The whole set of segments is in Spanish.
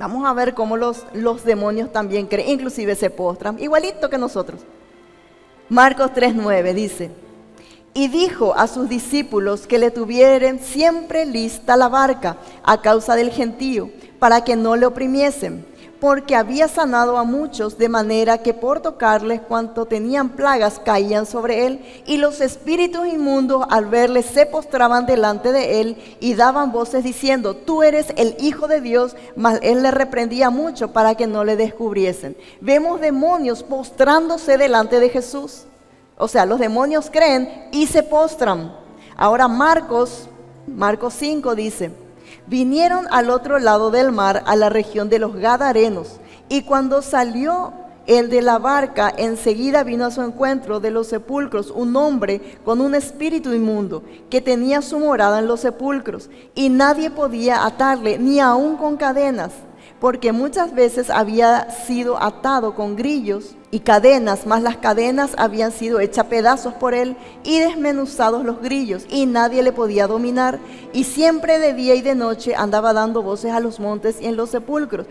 Vamos a ver cómo los demonios también creen, inclusive se postran, igualito que nosotros. Marcos 3:9 dice: y dijo a sus discípulos que le tuvieran siempre lista la barca a causa del gentío, para que no le oprimiesen, porque había sanado a muchos, de manera que por tocarles cuanto tenían plagas caían sobre él, y los espíritus inmundos al verle se postraban delante de él y daban voces diciendo: tú eres el Hijo de Dios. Mas él le reprendía mucho para que no le descubriesen. Vemos demonios postrándose delante de Jesús. O sea, los demonios creen y se postran. Ahora Marcos 5 dice: vinieron al otro lado del mar, a la región de los Gadarenos, y cuando salió él de la barca, enseguida vino a su encuentro de los sepulcros un hombre con un espíritu inmundo, que tenía su morada en los sepulcros, y nadie podía atarle, ni aun con cadenas, porque muchas veces había sido atado con grillos y cadenas, mas las cadenas habían sido hechas pedazos por él y desmenuzados los grillos, y nadie le podía dominar. Y siempre de día y de noche andaba dando voces a los montes y en los sepulcros,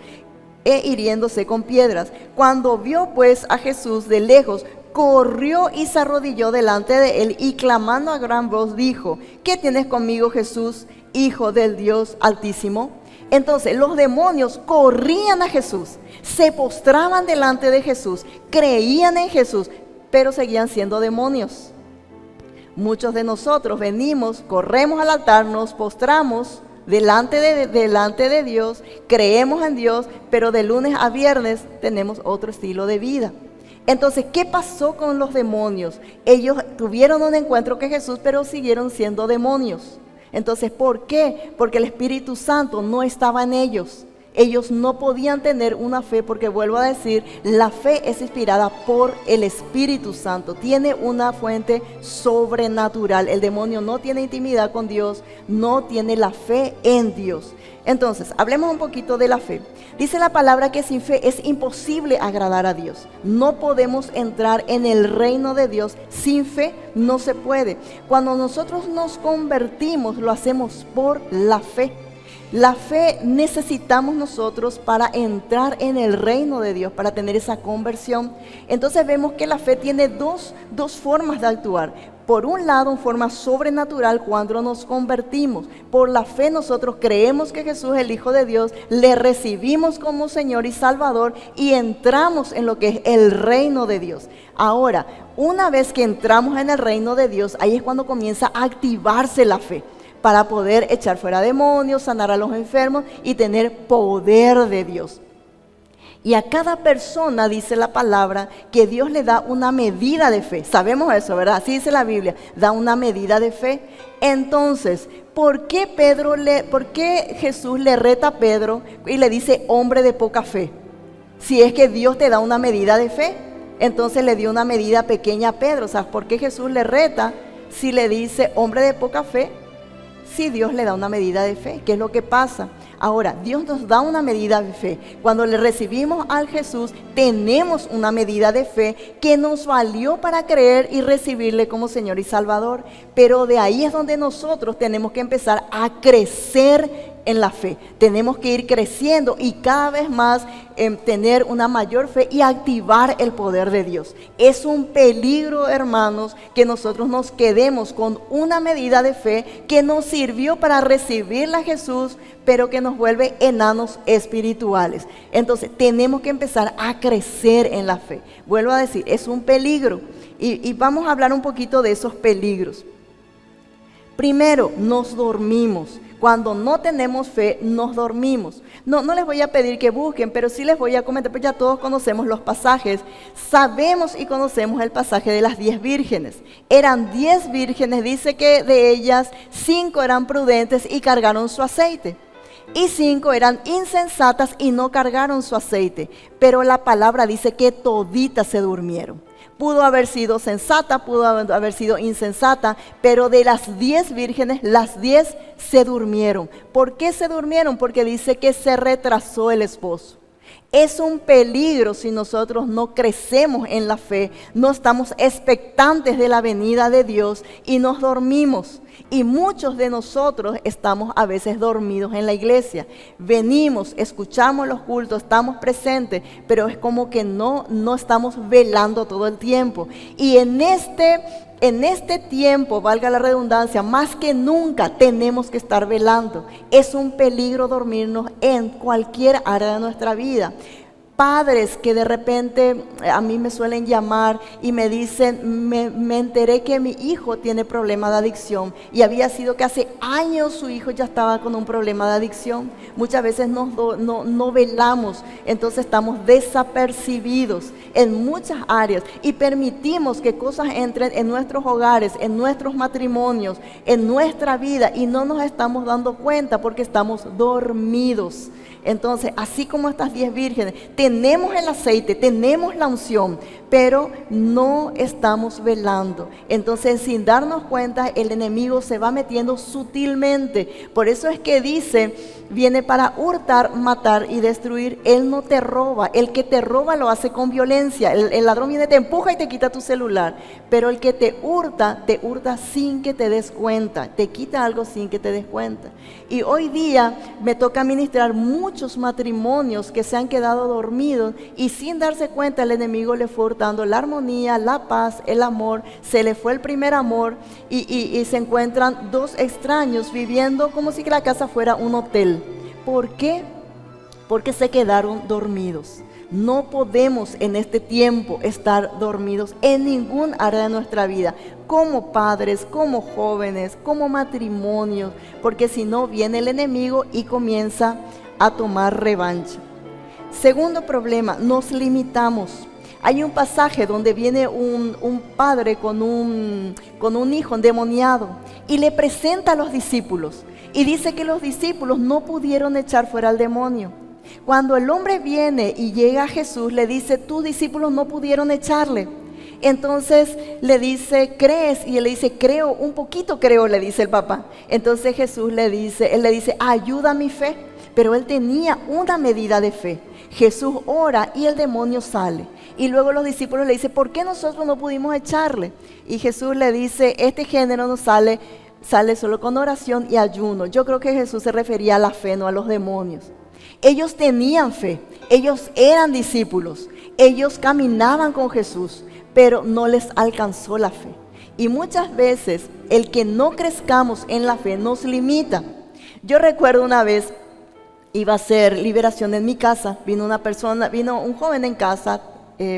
e hiriéndose con piedras. Cuando vio pues a Jesús de lejos, corrió y se arrodilló delante de él, y clamando a gran voz dijo: ¿qué tienes conmigo, Jesús, Hijo del Dios Altísimo? Entonces los demonios corrían a Jesús, se postraban delante de Jesús, creían en Jesús, pero seguían siendo demonios. Muchos de nosotros venimos, corremos al altar, nos postramos delante de Dios, creemos en Dios, pero de lunes a viernes tenemos otro estilo de vida. Entonces, ¿qué pasó con los demonios? Ellos tuvieron un encuentro con Jesús, pero siguieron siendo demonios. Entonces, ¿por qué? Porque el Espíritu Santo no estaba en ellos. Ellos no podían tener una fe, porque vuelvo a decir, la fe es inspirada por el Espíritu Santo. Tiene una fuente sobrenatural. El demonio no tiene intimidad con Dios, no tiene la fe en Dios. Entonces, hablemos un poquito de la fe. Dice la palabra que sin fe es imposible agradar a Dios. No podemos entrar en el reino de Dios sin fe, no se puede. Cuando nosotros nos convertimos, lo hacemos por la fe. La fe necesitamos nosotros para entrar en el reino de Dios, para tener esa conversión. Entonces vemos que la fe tiene dos formas de actuar. Por un lado, en forma sobrenatural, cuando nos convertimos. Por la fe nosotros creemos que Jesús es el Hijo de Dios, le recibimos como Señor y Salvador y entramos en lo que es el reino de Dios. Ahora, una vez que entramos en el reino de Dios, ahí es cuando comienza a activarse la fe, para poder echar fuera demonios, sanar a los enfermos y tener poder de Dios. Y a cada persona, dice la palabra, que Dios le da una medida de fe. Sabemos eso, ¿verdad? Así dice la Biblia, da una medida de fe. Entonces, ¿por qué Jesús le reta a Pedro y le dice hombre de poca fe? Si es que Dios te da una medida de fe, entonces le dio una medida pequeña a Pedro. O sea, ¿por qué Jesús le reta si le dice hombre de poca fe? Si Dios le da una medida de fe, ¿qué es lo que pasa? Ahora, Dios nos da una medida de fe. Cuando le recibimos al Jesús, tenemos una medida de fe que nos valió para creer y recibirle como Señor y Salvador. Pero de ahí es donde nosotros tenemos que empezar a crecer en la fe. Tenemos que ir creciendo y cada vez más tener una mayor fe y activar el poder de Dios. Es un peligro, hermanos, que nosotros nos quedemos con una medida de fe que nos sirvió para recibirla a Jesús, pero que nos vuelve enanos espirituales. Entonces tenemos que empezar a crecer en la fe. Vuelvo a decir, es un peligro y vamos a hablar un poquito de esos peligros. Primero, nos dormimos. Cuando no tenemos fe, nos dormimos. No les voy a pedir que busquen, pero sí les voy a comentar, pues ya todos conocemos los pasajes. Sabemos y conocemos el pasaje de las 10 vírgenes. Eran 10 vírgenes, dice que de ellas 5 eran prudentes y cargaron su aceite. Y 5 eran insensatas y no cargaron su aceite. Pero la palabra dice que toditas se durmieron. Pudo haber sido sensata, pudo haber sido insensata, pero de las 10 vírgenes, las 10 se durmieron. ¿Por qué se durmieron? Porque dice que se retrasó el esposo. Es un peligro si nosotros no crecemos en la fe, no estamos expectantes de la venida de Dios y nos dormimos. Y muchos de nosotros estamos a veces dormidos en la iglesia. Venimos, escuchamos los cultos, estamos presentes, pero es como que no estamos velando todo el tiempo. Y en este tiempo, valga la redundancia, más que nunca tenemos que estar velando. Es un peligro dormirnos en cualquier área de nuestra vida. Padres que de repente a mí me suelen llamar y me dicen, me enteré que mi hijo tiene problema de adicción, y había sido que hace años su hijo ya estaba con un problema de adicción. Muchas veces no velamos, entonces estamos desapercibidos en muchas áreas y permitimos que cosas entren en nuestros hogares, en nuestros matrimonios, en nuestra vida, y no nos estamos dando cuenta porque estamos dormidos. Entonces, así como estas 10 vírgenes, tenemos el aceite, tenemos la unción, pero no estamos velando. Entonces, sin darnos cuenta, el enemigo se va metiendo sutilmente. Por eso es que dice, viene para hurtar, matar y destruir. Él no te roba. El que te roba lo hace con violencia. El ladrón viene, te empuja y te quita tu celular. Pero el que te hurta sin que te des cuenta. Te quita algo sin que te des cuenta. Y hoy día me toca ministrar muchos matrimonios que se han quedado dormidos y sin darse cuenta el enemigo le fue hurtando la armonía, la paz, el amor. Se le fue el primer amor y se encuentran dos extraños viviendo como si la casa fuera un hotel. ¿Por qué? Porque se quedaron dormidos. No podemos en este tiempo estar dormidos en ningún área de nuestra vida, como padres, como jóvenes, como matrimonios, porque si no viene el enemigo y comienza a tomar revancha. Segundo problema, nos limitamos. Hay un pasaje donde viene un padre con un hijo endemoniado y le presenta a los discípulos y dice que los discípulos no pudieron echar fuera al demonio. Cuando el hombre viene y llega a Jesús, le dice, tus discípulos no pudieron echarle. Entonces le dice, ¿crees? Y él le dice, creo, un poquito creo, le dice el papá. Entonces él le dice, ayuda a mi fe. Pero él tenía una medida de fe. Jesús ora y el demonio sale. Y luego los discípulos le dicen, ¿por qué nosotros no pudimos echarle? Y Jesús le dice, este género no sale solo con oración y ayuno. Yo creo que Jesús se refería a la fe, no a los demonios. Ellos tenían fe, ellos eran discípulos, ellos caminaban con Jesús, pero no les alcanzó la fe. Y muchas veces el que no crezcamos en la fe nos limita. Yo recuerdo una vez, iba a hacer liberación en mi casa, vino un joven en casa,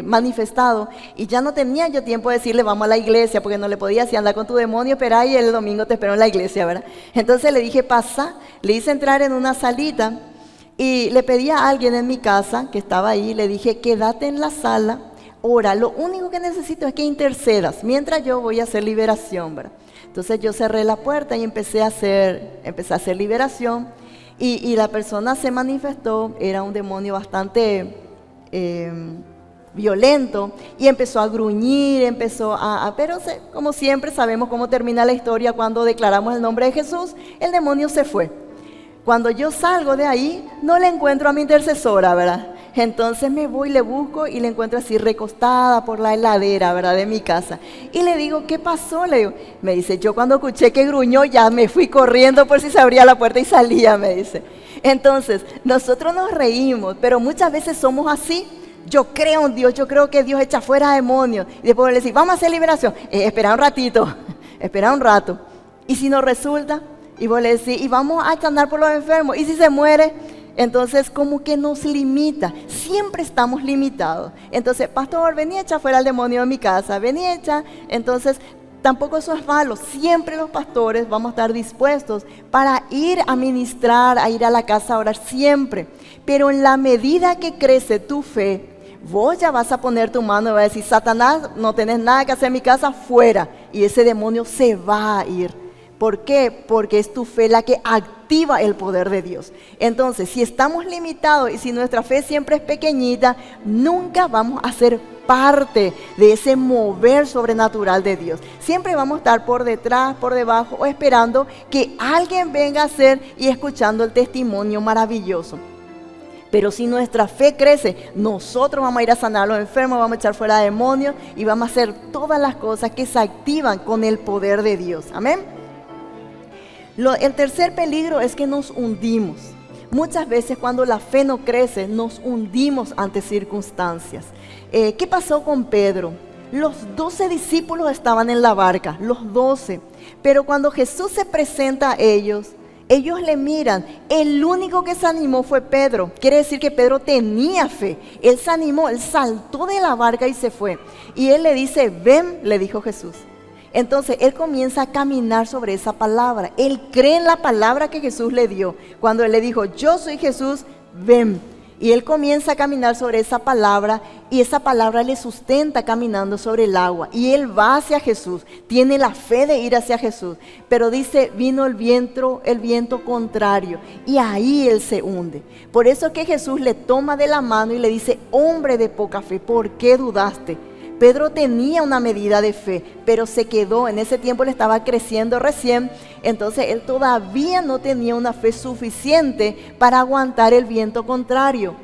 manifestado, y ya no tenía yo tiempo de decirle vamos a la iglesia, porque no le podía decir anda con tu demonio, espera y el domingo te espero en la iglesia, ¿verdad? Entonces le dije pasa, le hice entrar en una salita y le pedí a alguien en mi casa que estaba ahí, le dije quédate en la sala, ora, lo único que necesito es que intercedas mientras yo voy a hacer liberación, ¿verdad? Entonces yo cerré la puerta y empecé a hacer liberación. Y la persona se manifestó, era un demonio bastante violento, y empezó a gruñir, pero como siempre sabemos cómo termina la historia. Cuando declaramos el nombre de Jesús, el demonio se fue. Cuando yo salgo de ahí, no le encuentro a mi intercesora, ¿verdad? Entonces me voy, le busco y le encuentro así recostada por la heladera, ¿verdad? De mi casa. Y le digo, ¿qué pasó? Le digo, me dice, yo cuando escuché que gruñó ya me fui corriendo por si se abría la puerta y salía, me dice. Entonces, nosotros nos reímos, pero muchas veces somos así. Yo creo en Dios, yo creo que Dios echa fuera demonios. Y después le decimos, vamos a hacer liberación. Espera un ratito, espera un rato. Y si no resulta, y vos le decís, y vamos a andar por los enfermos. Y si se muere, entonces como que nos limita. Siempre estamos limitados. Entonces, pastor, vení a echar fuera al demonio de mi casa, vení a echar. Entonces, tampoco eso es malo. Siempre los pastores vamos a estar dispuestos para ir a ministrar, a ir a la casa a orar, siempre. Pero en la medida que crece tu fe, vos ya vas a poner tu mano y vas a decir, Satanás, no tenés nada que hacer en mi casa, fuera. Y ese demonio se va a ir. ¿Por qué? Porque es tu fe la que activa el poder de Dios. Entonces, si estamos limitados y si nuestra fe siempre es pequeñita, nunca vamos a ser parte de ese mover sobrenatural de Dios. Siempre vamos a estar por detrás, por debajo, o esperando que alguien venga a hacer y escuchando el testimonio maravilloso. Pero si nuestra fe crece, nosotros vamos a ir a sanar a los enfermos, vamos a echar fuera demonios y vamos a hacer todas las cosas que se activan con el poder de Dios. Amén. El tercer peligro es que nos hundimos. Muchas veces cuando la fe no crece, nos hundimos ante circunstancias. ¿Qué pasó con Pedro? Los 12 discípulos estaban en la barca, los 12. Pero cuando Jesús se presenta a ellos le miran. El único que se animó fue Pedro. Quiere decir que Pedro tenía fe. Él se animó, él saltó de la barca y se fue. Y él le dice, ven, le dijo Jesús. Entonces él comienza a caminar sobre esa palabra. Él cree en la palabra que Jesús le dio. Cuando él le dijo, yo soy Jesús, ven. Y él comienza a caminar sobre esa palabra y esa palabra le sustenta caminando sobre el agua. Y él va hacia Jesús, tiene la fe de ir hacia Jesús. Pero dice, vino el viento contrario y ahí él se hunde. Por eso que Jesús le toma de la mano y le dice, hombre de poca fe, ¿por qué dudaste? Pedro tenía una medida de fe, pero se quedó, en ese tiempo le estaba creciendo recién, entonces él todavía no tenía una fe suficiente para aguantar el viento contrario.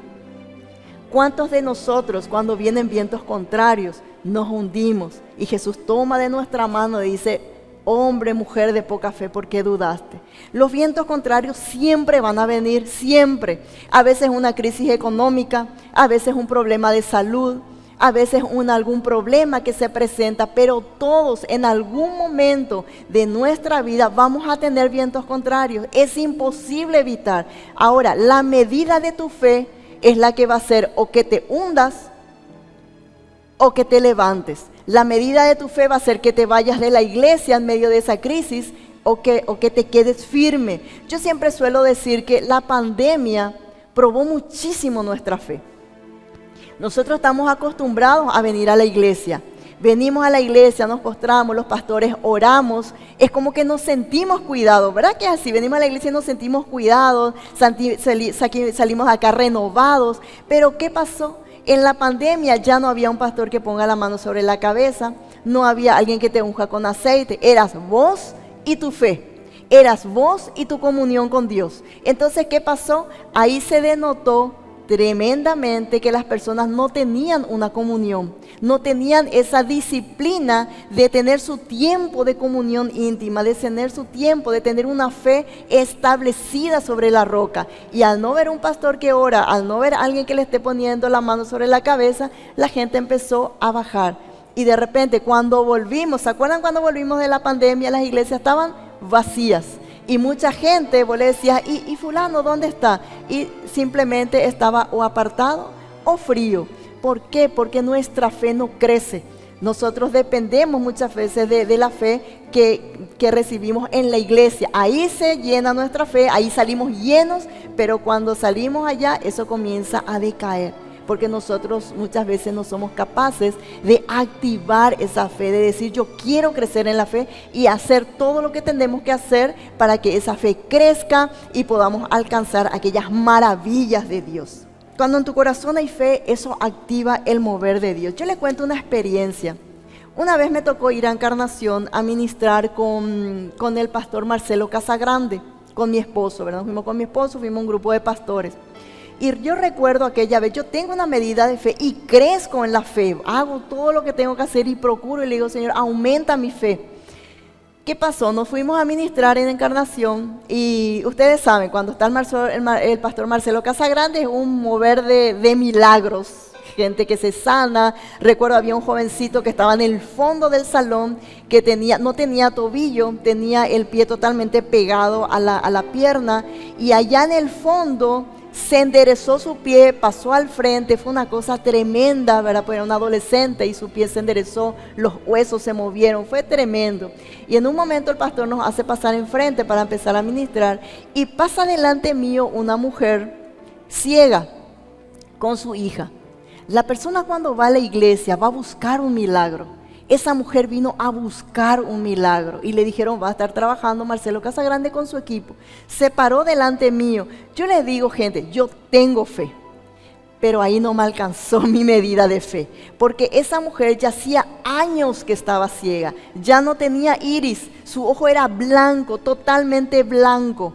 ¿Cuántos de nosotros cuando vienen vientos contrarios nos hundimos? Y Jesús toma de nuestra mano y dice, hombre, mujer de poca fe, ¿por qué dudaste? Los vientos contrarios siempre van a venir, siempre. A veces una crisis económica, a veces un problema de salud, a veces algún problema que se presenta, pero todos en algún momento de nuestra vida vamos a tener vientos contrarios. Es imposible evitar. Ahora, la medida de tu fe es la que va a hacer o que te hundas o que te levantes. La medida de tu fe va a ser que te vayas de la iglesia en medio de esa crisis o que te quedes firme. Yo siempre suelo decir que la pandemia probó muchísimo nuestra fe. Nosotros estamos acostumbrados a venir a la iglesia. Venimos a la iglesia, nos postramos, los pastores oramos. Es como que nos sentimos cuidados, ¿verdad que es así? Venimos a la iglesia y nos sentimos cuidados, salimos acá renovados. Pero ¿qué pasó? En la pandemia ya no había un pastor que ponga la mano sobre la cabeza, no había alguien que te unja con aceite. Eras vos y tu fe. Eras vos y tu comunión con Dios. Entonces, ¿qué pasó? Ahí se denotó tremendamente que las personas no tenían una comunión, no tenían esa disciplina de tener su tiempo de comunión íntima, de tener su tiempo, de tener una fe establecida sobre la roca. Y al no ver un pastor que ora, al no ver a alguien que le esté poniendo la mano sobre la cabeza, la gente empezó a bajar. Y de repente cuando volvimos, ¿se acuerdan cuando volvimos de la pandemia? Las iglesias estaban vacías. Y mucha gente, vos le decías, ¿y fulano dónde está? Y simplemente estaba o apartado o frío. ¿Por qué? Porque nuestra fe no crece. Nosotros dependemos muchas veces de la fe que recibimos en la iglesia. Ahí se llena nuestra fe, ahí salimos llenos, pero cuando salimos allá, eso comienza a decaer. Porque nosotros muchas veces no somos capaces de activar esa fe, de decir yo quiero crecer en la fe y hacer todo lo que tenemos que hacer para que esa fe crezca y podamos alcanzar aquellas maravillas de Dios. Cuando en tu corazón hay fe, eso activa el mover de Dios. Yo le cuento una experiencia. Una vez me tocó ir a Encarnación a ministrar con el pastor Marcelo Casagrande, con mi esposo, ¿verdad? Fuimos con mi esposo, fuimos un grupo de pastores. Y yo recuerdo aquella vez, yo tengo una medida de fe y crezco en la fe. Hago todo lo que tengo que hacer y procuro y le digo, Señor, aumenta mi fe. ¿Qué pasó? Nos fuimos a ministrar en Encarnación y ustedes saben, cuando está el pastor Marcelo Casagrande es un mover de milagros. Gente que se sana. Recuerdo había un jovencito que estaba en el fondo del salón que no tenía tobillo, tenía el pie totalmente pegado a la pierna y allá en el fondo se enderezó su pie, pasó al frente, fue una cosa tremenda, ¿verdad? Porque era un adolescente y su pie se enderezó, los huesos se movieron, fue tremendo. Y en un momento el pastor nos hace pasar enfrente para empezar a ministrar y pasa delante mío una mujer ciega con su hija. La persona cuando va a la iglesia va a buscar un milagro. Esa mujer vino a buscar un milagro y le dijeron va a estar trabajando Marcelo Casagrande con su equipo. Se paró delante mío. Yo le digo, gente, yo tengo fe, pero ahí no me alcanzó mi medida de fe, porque esa mujer ya hacía años que estaba ciega, ya no tenía iris, su ojo era blanco, totalmente blanco.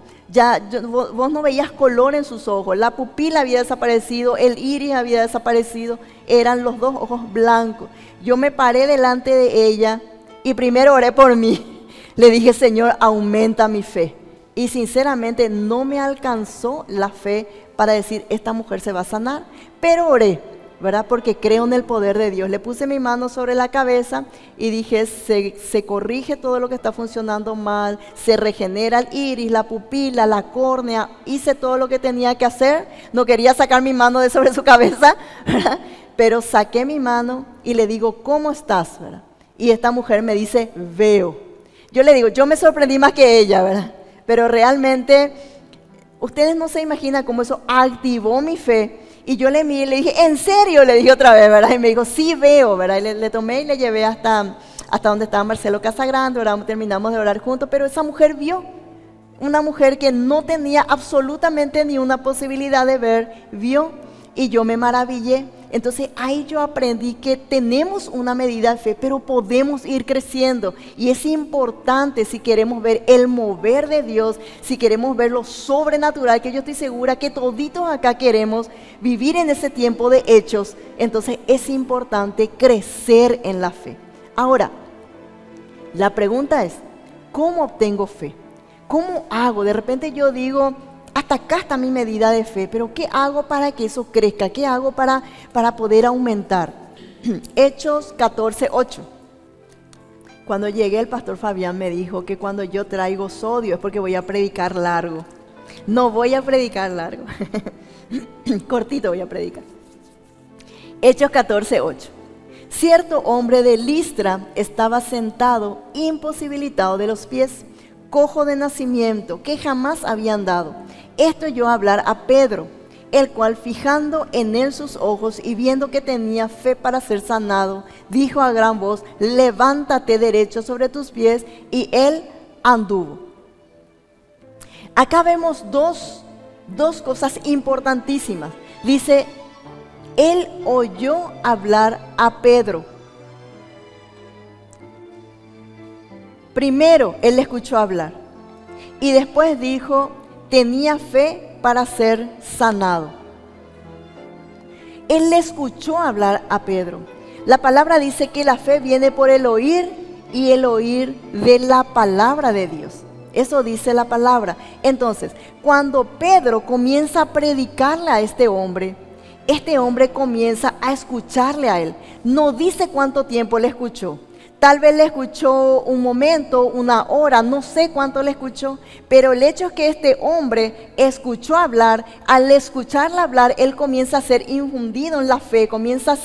Vos no veías color en sus ojos, la pupila había desaparecido, el iris había desaparecido, eran los dos ojos blancos. Yo me paré delante de ella y primero oré por mí. Le dije, Señor, aumenta mi fe. Y sinceramente no me alcanzó la fe para decir, esta mujer se va a sanar. Pero oré, ¿verdad? Porque creo en el poder de Dios. Le puse mi mano sobre la cabeza y dije, se corrige todo lo que está funcionando mal, se regenera el iris, la pupila, la córnea. Hice todo lo que tenía que hacer. No quería sacar mi mano de sobre su cabeza, ¿verdad? Pero saqué mi mano y le digo, ¿cómo estás? ¿Verdad? Y esta mujer me dice, veo. Yo le digo, yo me sorprendí más que ella, ¿verdad? Pero realmente, ustedes no se imaginan cómo eso activó mi fe. Y yo le miré y le dije, ¿en serio? Le dije otra vez, ¿verdad? Y me dijo, sí veo, ¿verdad? Y le tomé y le llevé hasta donde estaba Marcelo Casagrande, ¿verdad? Terminamos de orar juntos, pero esa mujer vio. Una mujer que no tenía absolutamente ni una posibilidad de ver, vio. Y yo me maravillé. Entonces ahí yo aprendí que tenemos una medida de fe, pero podemos ir creciendo. Y es importante si queremos ver el mover de Dios, si queremos ver lo sobrenatural, que yo estoy segura que toditos acá queremos vivir en ese tiempo de hechos. Entonces es importante crecer en la fe. Ahora, la pregunta es, ¿cómo obtengo fe? ¿Cómo hago? De repente yo digo, hasta acá está mi medida de fe, pero ¿qué hago para que eso crezca? ¿Qué hago para poder aumentar? Hechos 14:8. Cuando llegué, el pastor Fabián me dijo que cuando yo traigo sodio es porque voy a predicar largo. No voy a predicar largo. Cortito voy a predicar. Hechos 14:8. Cierto hombre de Listra estaba sentado, imposibilitado de los pies, cojo de nacimiento, que jamás había andado. Esto oyó hablar a Pedro, el cual fijando en él sus ojos y viendo que tenía fe para ser sanado, dijo a gran voz, levántate derecho sobre tus pies, y él anduvo. Acá vemos dos cosas importantísimas. Dice, él oyó hablar a Pedro. Primero, él le escuchó hablar. Y después dijo, tenía fe para ser sanado. Él le escuchó hablar a Pedro. La palabra dice que la fe viene por el oír y el oír de la palabra de Dios. Eso dice la palabra. Entonces, cuando Pedro comienza a predicarle a este hombre comienza a escucharle a él. No dice cuánto tiempo le escuchó. Tal vez le escuchó un momento, una hora, no sé cuánto le escuchó, pero el hecho es que este hombre escuchó hablar. Al escucharle hablar, él comienza a ser infundido en la fe, comienza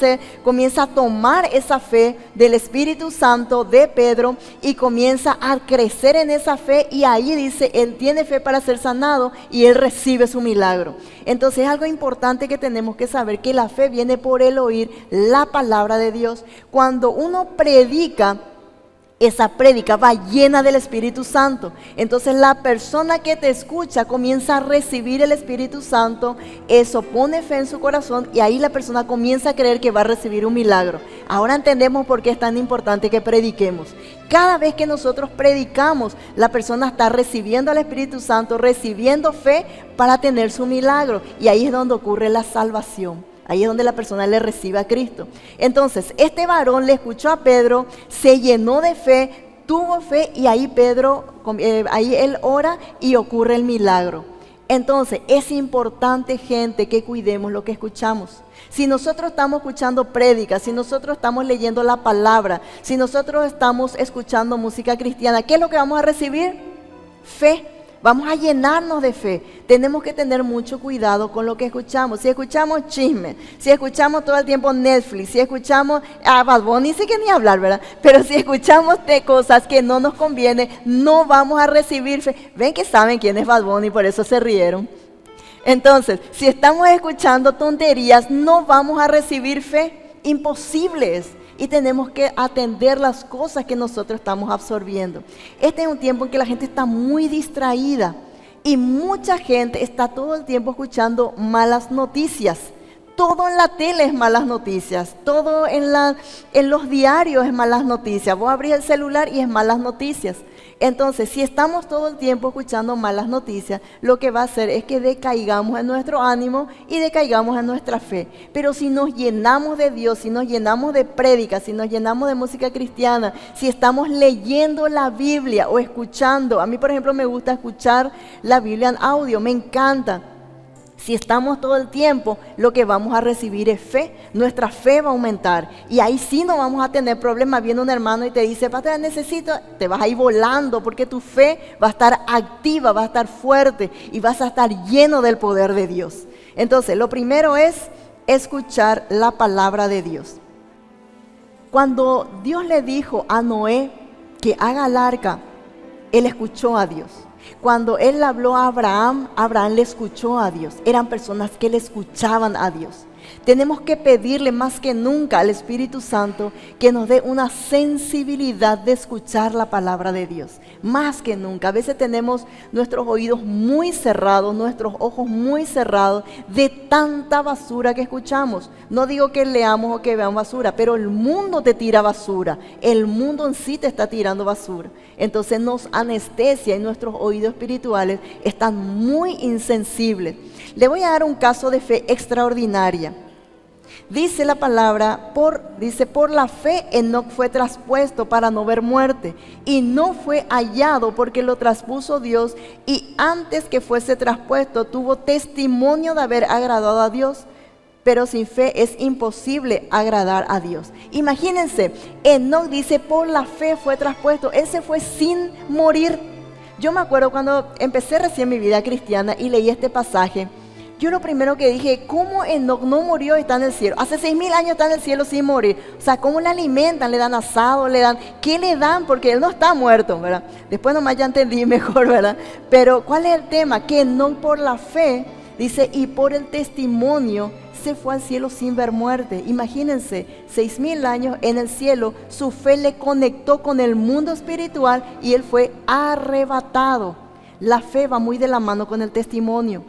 a tomar esa fe del Espíritu Santo de Pedro y comienza a crecer en esa fe, y ahí dice, él tiene fe para ser sanado y él recibe su milagro. Entonces es algo importante que tenemos que saber, que la fe viene por el oír la palabra de Dios. Cuando uno predica, esa prédica va llena del Espíritu Santo. Entonces la persona que te escucha comienza a recibir el Espíritu Santo. Eso pone fe en su corazón y ahí la persona comienza a creer que va a recibir un milagro. Ahora entendemos por qué es tan importante que prediquemos. Cada vez que nosotros predicamos, la persona está recibiendo al Espíritu Santo, recibiendo fe para tener su milagro. Y ahí es donde ocurre la salvación. Ahí es donde la persona le recibe a Cristo. Entonces, este varón le escuchó a Pedro, se llenó de fe, tuvo fe, y ahí ahí él ora y ocurre el milagro. Entonces, es importante, gente, que cuidemos lo que escuchamos. Si nosotros estamos escuchando prédicas, si nosotros estamos leyendo la palabra, si nosotros estamos escuchando música cristiana, ¿qué es lo que vamos a recibir? Fe. Vamos a llenarnos de fe. Tenemos que tener mucho cuidado con lo que escuchamos. Si escuchamos chisme, si escuchamos todo el tiempo Netflix, si escuchamos a Bad Bunny, sí que ni hablar, ¿verdad? Pero si escuchamos de cosas que no nos convienen, no vamos a recibir fe. Ven que saben quién es Bad Bunny, por eso se rieron. Entonces, si estamos escuchando tonterías, no vamos a recibir fe. Imposible es. Y tenemos que atender las cosas que nosotros estamos absorbiendo. Este es un tiempo en que la gente está muy distraída y mucha gente está todo el tiempo escuchando malas noticias. Todo en la tele es malas noticias, todo en los diarios es malas noticias. Vos abrís el celular y es malas noticias. Entonces, si estamos todo el tiempo escuchando malas noticias, lo que va a hacer es que decaigamos en nuestro ánimo y decaigamos en nuestra fe. Pero si nos llenamos de Dios, si nos llenamos de prédicas, si nos llenamos de música cristiana, si estamos leyendo la Biblia o escuchando, a mí por ejemplo me gusta escuchar la Biblia en audio, me encanta. Si estamos todo el tiempo, lo que vamos a recibir es fe. Nuestra fe va a aumentar. Y ahí sí no vamos a tener problemas. Viene un hermano y te dice, pastor, necesito, te vas a ir volando porque tu fe va a estar activa, va a estar fuerte y vas a estar lleno del poder de Dios. Entonces, lo primero es escuchar la palabra de Dios. Cuando Dios le dijo a Noé que haga el arca, él escuchó a Dios. Cuando él habló a Abraham, Abraham le escuchó a Dios. Eran personas que le escuchaban a Dios. Tenemos que pedirle más que nunca al Espíritu Santo que nos dé una sensibilidad de escuchar la palabra de Dios. Más que nunca. A veces tenemos nuestros oídos muy cerrados, nuestros ojos muy cerrados de tanta basura que escuchamos. No digo que leamos o que veamos basura, pero el mundo te tira basura. El mundo en sí te está tirando basura. Entonces nos anestesia y nuestros oídos espirituales están muy insensibles. Le voy a dar un caso de fe extraordinaria. Dice la palabra, por la fe Enoc fue traspuesto para no ver muerte, y no fue hallado porque lo traspuso Dios, y antes que fuese traspuesto tuvo testimonio de haber agradado a Dios. Pero sin fe es imposible agradar a Dios. Imagínense, Enoc dice, por la fe fue traspuesto. Él se fue sin morir. Yo me acuerdo cuando empecé recién mi vida cristiana y leí este pasaje. Yo lo primero que dije, ¿cómo Enoc no murió y está en el cielo? Hace 6,000 años está en el cielo sin morir. O sea, ¿cómo le alimentan? ¿Le dan asado? ¿Qué le dan? Porque él no está muerto, ¿verdad? Después nomás ya entendí mejor, ¿verdad? Pero ¿cuál es el tema? Que Enoc por la fe, dice, y por el testimonio, se fue al cielo sin ver muerte. Imagínense, 6,000 años en el cielo, su fe le conectó con el mundo espiritual y él fue arrebatado. La fe va muy de la mano con el testimonio.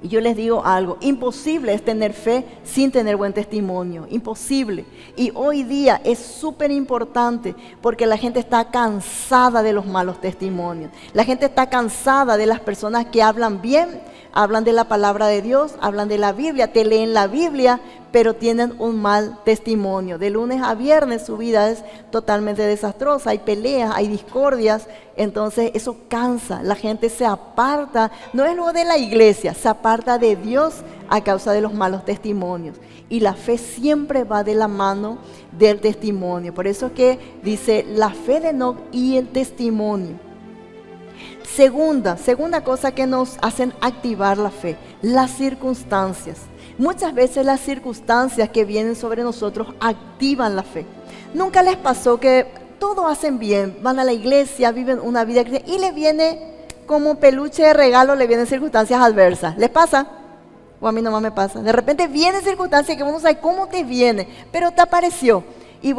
Y yo les digo algo, imposible es tener fe sin tener buen testimonio, imposible. Y hoy día es súper importante porque la gente está cansada de los malos testimonios. La gente está cansada de las personas que hablan bien, hablan de la palabra de Dios, hablan de la Biblia, te leen la Biblia, pero tienen un mal testimonio. De lunes a viernes su vida es totalmente desastrosa, hay peleas, hay discordias, entonces eso cansa, la gente se aparta, no es lo de la iglesia, se aparta de Dios a causa de los malos testimonios. Y la fe siempre va de la mano del testimonio, por eso es que dice la fe de Enoc y el testimonio. Segunda cosa que nos hacen activar la fe, las circunstancias. Muchas veces las circunstancias que vienen sobre nosotros activan la fe. ¿Nunca les pasó que todo hacen bien, van a la iglesia, viven una vida cristiana y le viene como peluche de regalo, le vienen circunstancias adversas? ¿Les pasa? O a mí nomás me pasa. De repente vienen circunstancias que vos no sabés cómo te viene, pero te apareció. Y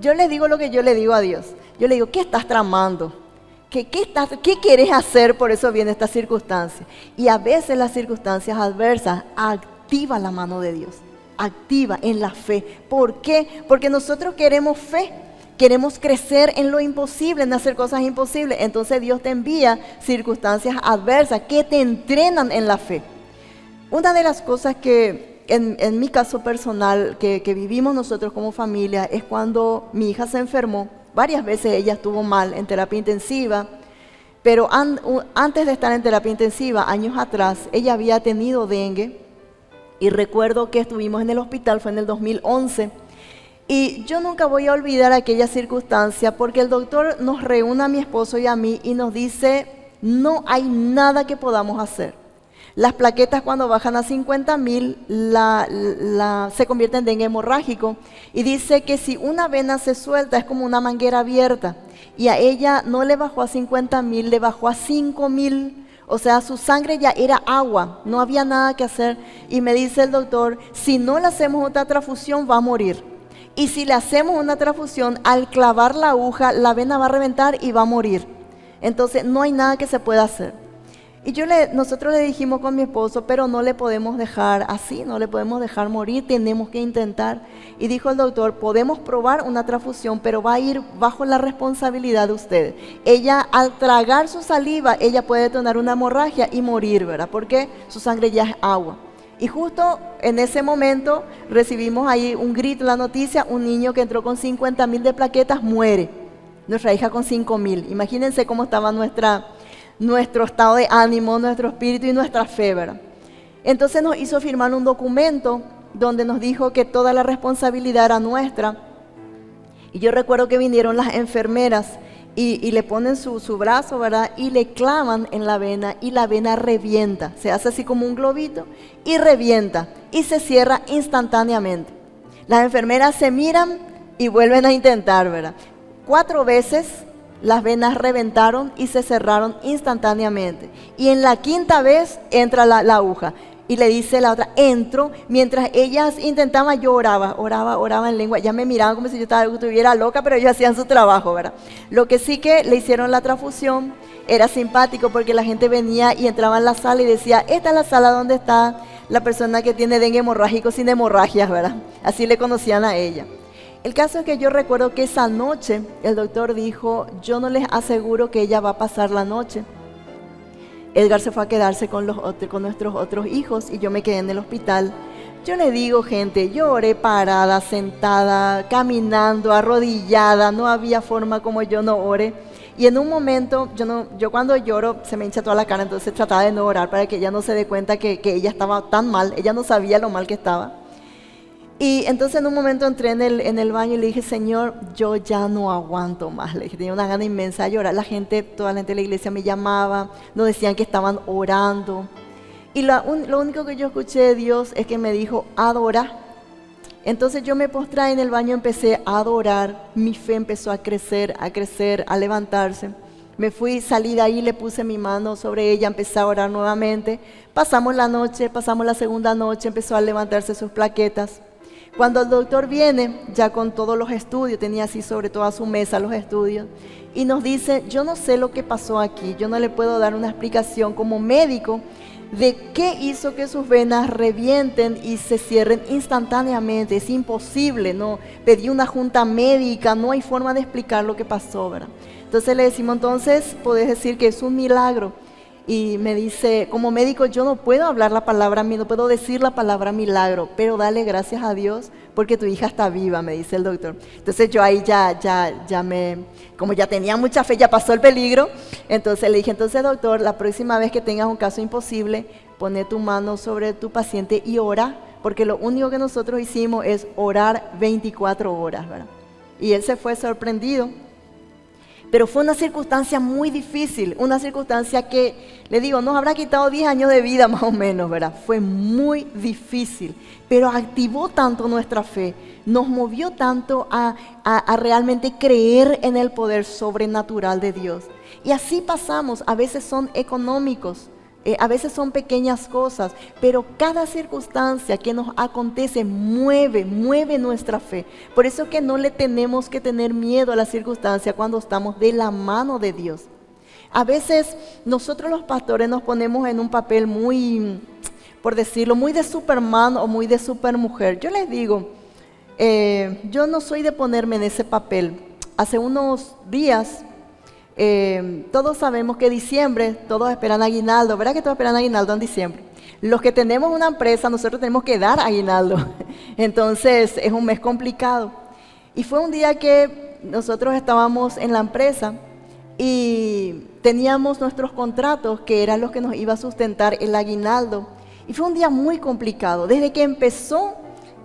yo les digo lo que yo le digo a Dios. Yo le digo, ¿qué estás tramando? ¿Qué quieres hacer? Por eso viene esta circunstancia. Y a veces las circunstancias adversas activan la mano de Dios, activa en la fe. ¿Por qué? Porque nosotros queremos fe, queremos crecer en lo imposible, en hacer cosas imposibles. Entonces Dios te envía circunstancias adversas que te entrenan en la fe. Una de las cosas que en mi caso personal que vivimos nosotros como familia es cuando mi hija se enfermó. Varias veces ella estuvo mal en terapia intensiva, pero antes de estar en terapia intensiva, años atrás, ella había tenido dengue y recuerdo que estuvimos en el hospital, fue en el 2011, y yo nunca voy a olvidar aquella circunstancia porque el doctor nos reúne a mi esposo y a mí y nos dice, no hay nada que podamos hacer. Las plaquetas cuando bajan a 50,000 se convierten en dengue hemorrágico y dice que si una vena se suelta es como una manguera abierta y a ella no le bajó a 50,000, le bajó a 5,000, o sea su sangre ya era agua, no había nada que hacer y me dice el doctor, si no le hacemos otra transfusión va a morir y si le hacemos una transfusión al clavar la aguja la vena va a reventar y va a morir, entonces no hay nada que se pueda hacer. Y nosotros le dijimos con mi esposo, pero no le podemos dejar así, no le podemos dejar morir, tenemos que intentar. Y dijo el doctor, podemos probar una transfusión, pero va a ir bajo la responsabilidad de ustedes. Ella, al tragar su saliva, ella puede tener una hemorragia y morir, ¿verdad? Porque su sangre ya es agua. Y justo en ese momento recibimos ahí un grito, la noticia, un niño que entró con 50,000 de plaquetas muere. Nuestra hija con 5,000. Imagínense cómo estaba nuestro estado de ánimo, nuestro espíritu y nuestra fe, ¿verdad? Entonces nos hizo firmar un documento donde nos dijo que toda la responsabilidad era nuestra. Y yo recuerdo que vinieron las enfermeras y le ponen su brazo, ¿verdad? Y le clavan en la vena y la vena revienta. Se hace así como un globito y revienta y se cierra instantáneamente. Las enfermeras se miran y vuelven a intentar, ¿verdad? 4 veces las venas reventaron y se cerraron instantáneamente. Y en la 5ª vez entra la aguja. Y le dice la otra, entro. Mientras ellas intentaban, yo oraba en lengua. Ya me miraban como si yo estuviera loca, pero ellos hacían su trabajo, ¿verdad? Lo que sí que le hicieron la transfusión era simpático porque la gente venía y entraba en la sala y decía, esta es la sala donde está la persona que tiene dengue hemorrágico sin hemorragias, ¿verdad? Así le conocían a ella. El caso es que yo recuerdo que esa noche el doctor dijo, yo no les aseguro que ella va a pasar la noche. Edgar se fue a quedarse con nuestros otros hijos y yo me quedé en el hospital. Yo le digo, gente, yo oré parada, sentada, caminando, arrodillada, no había forma como yo no ore. Y en un momento, yo cuando lloro se me hincha toda la cara, entonces trataba de no orar para que ella no se dé cuenta que ella estaba tan mal, ella no sabía lo mal que estaba. Y entonces en un momento entré en el baño y le dije, Señor, yo ya no aguanto más. Le dije, tenía una gana inmensa de llorar. Toda la gente de la iglesia me llamaba, nos decían que estaban orando. Y lo único que yo escuché de Dios es que me dijo, adora. Entonces yo me postré en el baño, empecé a adorar. Mi fe empezó a crecer, a levantarse. Me fui, salí de ahí, le puse mi mano sobre ella, empecé a orar nuevamente. Pasamos la segunda noche, empezó a levantarse sus plaquetas. Cuando el doctor viene, ya con todos los estudios, tenía así sobre toda su mesa los estudios, y nos dice, yo no sé lo que pasó aquí, yo no le puedo dar una explicación como médico de qué hizo que sus venas revienten y se cierren instantáneamente, es imposible, no, pedí una junta médica, no hay forma de explicar lo que pasó, ¿verdad? Entonces le decimos, entonces, podés decir que es un milagro. Y me dice, como médico yo no puedo hablar la palabra, no puedo decir la palabra milagro, pero dale gracias a Dios porque tu hija está viva, me dice el doctor. Entonces yo ahí como ya tenía mucha fe, ya pasó el peligro, entonces le dije, entonces doctor, la próxima vez que tengas un caso imposible, pone tu mano sobre tu paciente y ora, porque lo único que nosotros hicimos es orar 24 horas, ¿verdad? Y él se fue sorprendido. Pero fue una circunstancia muy difícil, una circunstancia que, le digo, nos habrá quitado 10 años de vida más o menos, ¿verdad? Fue muy difícil, pero activó tanto nuestra fe, nos movió tanto a realmente creer en el poder sobrenatural de Dios. Y así pasamos, a veces son económicos, a veces son pequeñas cosas, pero cada circunstancia que nos acontece mueve nuestra fe. Por eso es que no le tenemos que tener miedo a la circunstancia cuando estamos de la mano de Dios. A veces nosotros los pastores nos ponemos en un papel muy, por decirlo, muy de Superman o muy de supermujer. Yo les digo, yo no soy de ponerme en ese papel. Hace unos días, todos sabemos que diciembre, todos esperan aguinaldo, ¿verdad que todos esperan aguinaldo en diciembre? Los que tenemos una empresa, nosotros tenemos que dar aguinaldo, entonces es un mes complicado. Y fue un día que nosotros estábamos en la empresa y teníamos nuestros contratos que eran los que nos iba a sustentar el aguinaldo. Y fue un día muy complicado, desde que empezó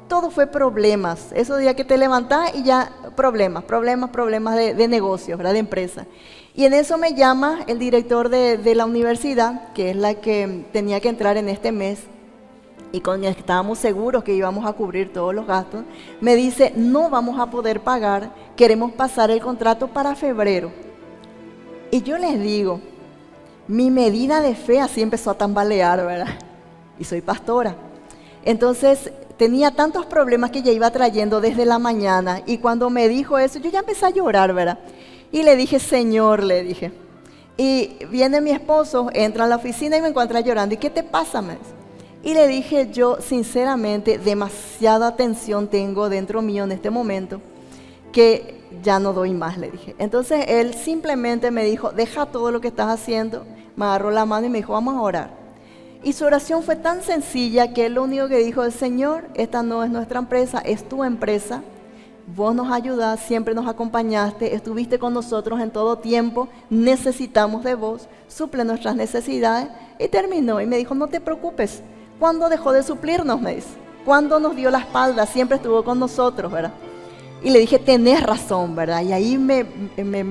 todo fue problemas, esos días que te levantás y ya problemas de negocios, ¿verdad? De empresa. Y en eso me llama el director de la universidad, que es la que tenía que entrar en este mes, y con el que estábamos seguros que íbamos a cubrir todos los gastos, me dice, no vamos a poder pagar, queremos pasar el contrato para febrero. Y yo les digo, mi medida de fe así empezó a tambalear, ¿verdad? Y soy pastora. Entonces, tenía tantos problemas que ya iba trayendo desde la mañana, y cuando me dijo eso, yo ya empecé a llorar, ¿verdad? Y le dije, Señor, le dije, Y viene mi esposo, entra a la oficina y me encuentra llorando. ¿Y qué te pasa, me dice? Y le dije, yo sinceramente demasiada tensión tengo dentro mío en este momento que ya no doy más, le dije. Entonces él simplemente me dijo, deja todo lo que estás haciendo. Me agarró la mano y me dijo, vamos a orar. Y su oración fue tan sencilla que él lo único que dijo es, Señor, esta no es nuestra empresa, es tu empresa. Vos nos ayudás, siempre nos acompañaste, estuviste con nosotros en todo tiempo, necesitamos de vos, suple nuestras necesidades. Y terminó y me dijo, no te preocupes. ¿Cuándo dejó de suplirnos? Me dice. ¿Cuándo nos dio la espalda? Siempre estuvo con nosotros, ¿verdad? Y le dije, tenés razón, ¿verdad? Y ahí me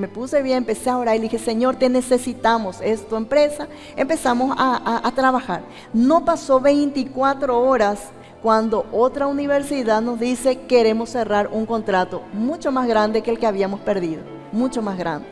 puse bien, empecé a orar y le dije, Señor, te necesitamos, es tu empresa. Empezamos a trabajar. No pasó 24 horas cuando otra universidad nos dice, queremos cerrar un contrato mucho más grande que el que habíamos perdido, mucho más grande.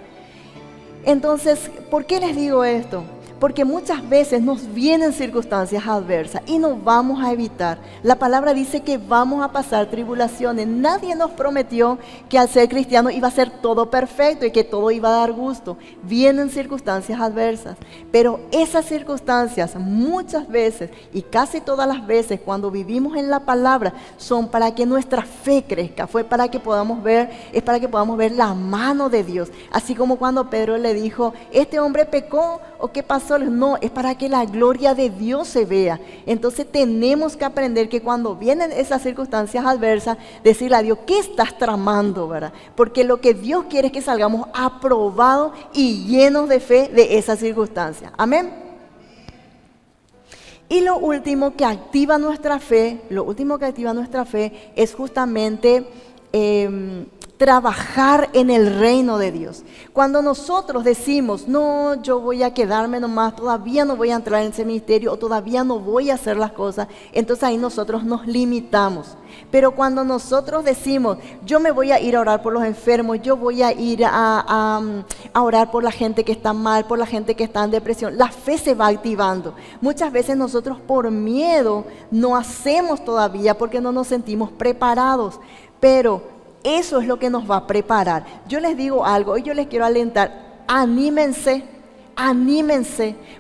Entonces, ¿por qué les digo esto? Porque muchas veces nos vienen circunstancias adversas y nos vamos a evitar. La palabra dice que vamos a pasar tribulaciones. Nadie nos prometió que al ser cristiano iba a ser todo perfecto y que todo iba a dar gusto. Vienen circunstancias adversas, pero esas circunstancias muchas veces y casi todas las veces cuando vivimos en la palabra son para que nuestra fe crezca, es para que podamos ver la mano de Dios. Así como cuando Pedro le dijo, ¿este hombre pecó o qué pasó? No, es para que la gloria de Dios se vea. Entonces tenemos que aprender que cuando vienen esas circunstancias adversas, decirle a Dios, ¿qué estás tramando, verdad? Porque lo que Dios quiere es que salgamos aprobados y llenos de fe de esas circunstancias. Amén. Y lo último que activa nuestra fe es justamente trabajar en el reino de Dios. Cuando nosotros decimos, no, yo voy a quedarme nomás, todavía no voy a entrar en ese ministerio o todavía no voy a hacer las cosas, entonces ahí nosotros nos limitamos. Pero cuando nosotros decimos, yo me voy a ir a orar por los enfermos, yo voy a ir a orar por la gente que está mal, por la gente que está en depresión, la fe se va activando. Muchas veces nosotros por miedo no hacemos todavía porque no nos sentimos preparados, pero eso es lo que nos va a preparar. Yo les digo algo y yo les quiero alentar, anímense,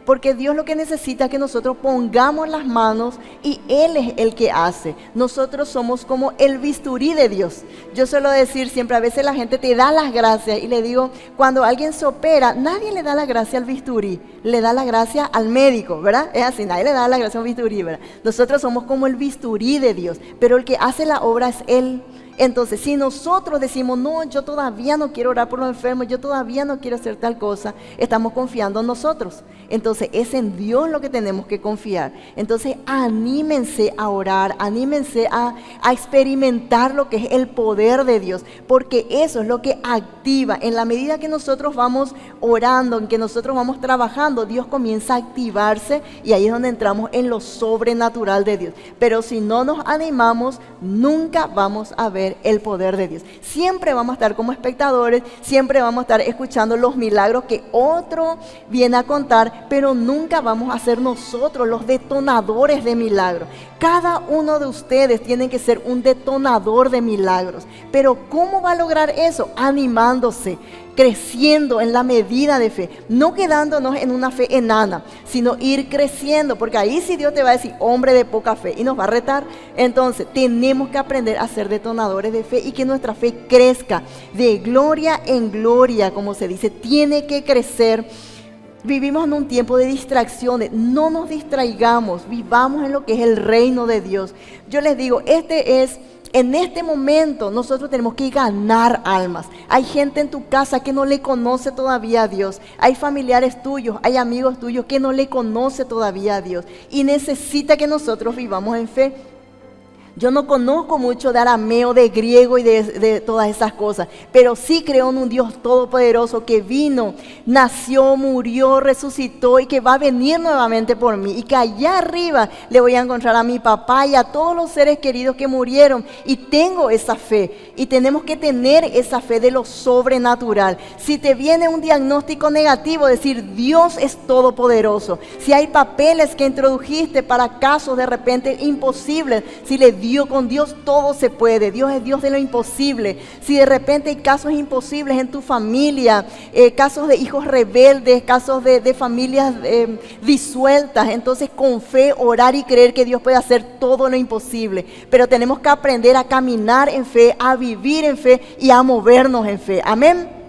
porque Dios lo que necesita es que nosotros pongamos las manos y Él es el que hace. Nosotros somos como el bisturí de Dios. Yo suelo decir siempre, a veces la gente te da las gracias y le digo, cuando alguien se opera, nadie le da la gracia al bisturí, le da la gracia al médico, ¿verdad? Es así, nadie le da la gracia al bisturí, ¿verdad? Nosotros somos como el bisturí de Dios, pero el que hace la obra es Él. Entonces, si nosotros decimos, no, yo todavía no quiero orar por los enfermos, yo todavía no quiero hacer tal cosa, estamos confiando en nosotros. Entonces, es en Dios lo que tenemos que confiar. Entonces, anímense a orar, anímense a experimentar lo que es el poder de Dios, porque eso es lo que activa. En la medida que nosotros vamos orando, en que nosotros vamos trabajando, Dios comienza a activarse y ahí es donde entramos en lo sobrenatural de Dios. Pero si no nos animamos, nunca vamos a ver el poder de Dios. Siempre vamos a estar como espectadores, siempre vamos a estar escuchando los milagros que otro viene a contar, pero nunca vamos a ser nosotros los detonadores de milagros. Cada uno de ustedes tiene que ser un detonador de milagros. Pero ¿cómo va a lograr eso? Animándose, creciendo en la medida de fe, no quedándonos en una fe enana, sino ir creciendo, porque ahí sí Dios te va a decir, hombre de poca fe, y nos va a retar. Entonces tenemos que aprender a ser detonadores de fe y que nuestra fe crezca de gloria en gloria, como se dice, tiene que crecer. Vivimos en un tiempo de distracciones, no nos distraigamos, vivamos en lo que es el reino de Dios. Yo les digo, en este momento nosotros tenemos que ganar almas. Hay gente en tu casa que no le conoce todavía a Dios. Hay familiares tuyos, hay amigos tuyos que no le conoce todavía a Dios. Y necesita que nosotros vivamos en fe. Yo no conozco mucho de arameo, de griego y de todas esas cosas, pero sí creo en un Dios todopoderoso que vino, nació, murió, resucitó y que va a venir nuevamente por mí. Y que allá arriba le voy a encontrar a mi papá y a todos los seres queridos que murieron. Y tengo esa fe. Y tenemos que tener esa fe de lo sobrenatural. Si te viene un diagnóstico negativo, decir Dios es todopoderoso. Si hay papeles que introdujiste para casos de repente imposibles, si le con Dios todo se puede. Dios es Dios de lo imposible. Si de repente hay casos imposibles en tu familia, casos de hijos rebeldes, casos de familias disueltas, entonces con fe orar y creer que Dios puede hacer todo lo imposible. Pero tenemos que aprender a caminar en fe, a vivir en fe y a movernos en fe. Amén.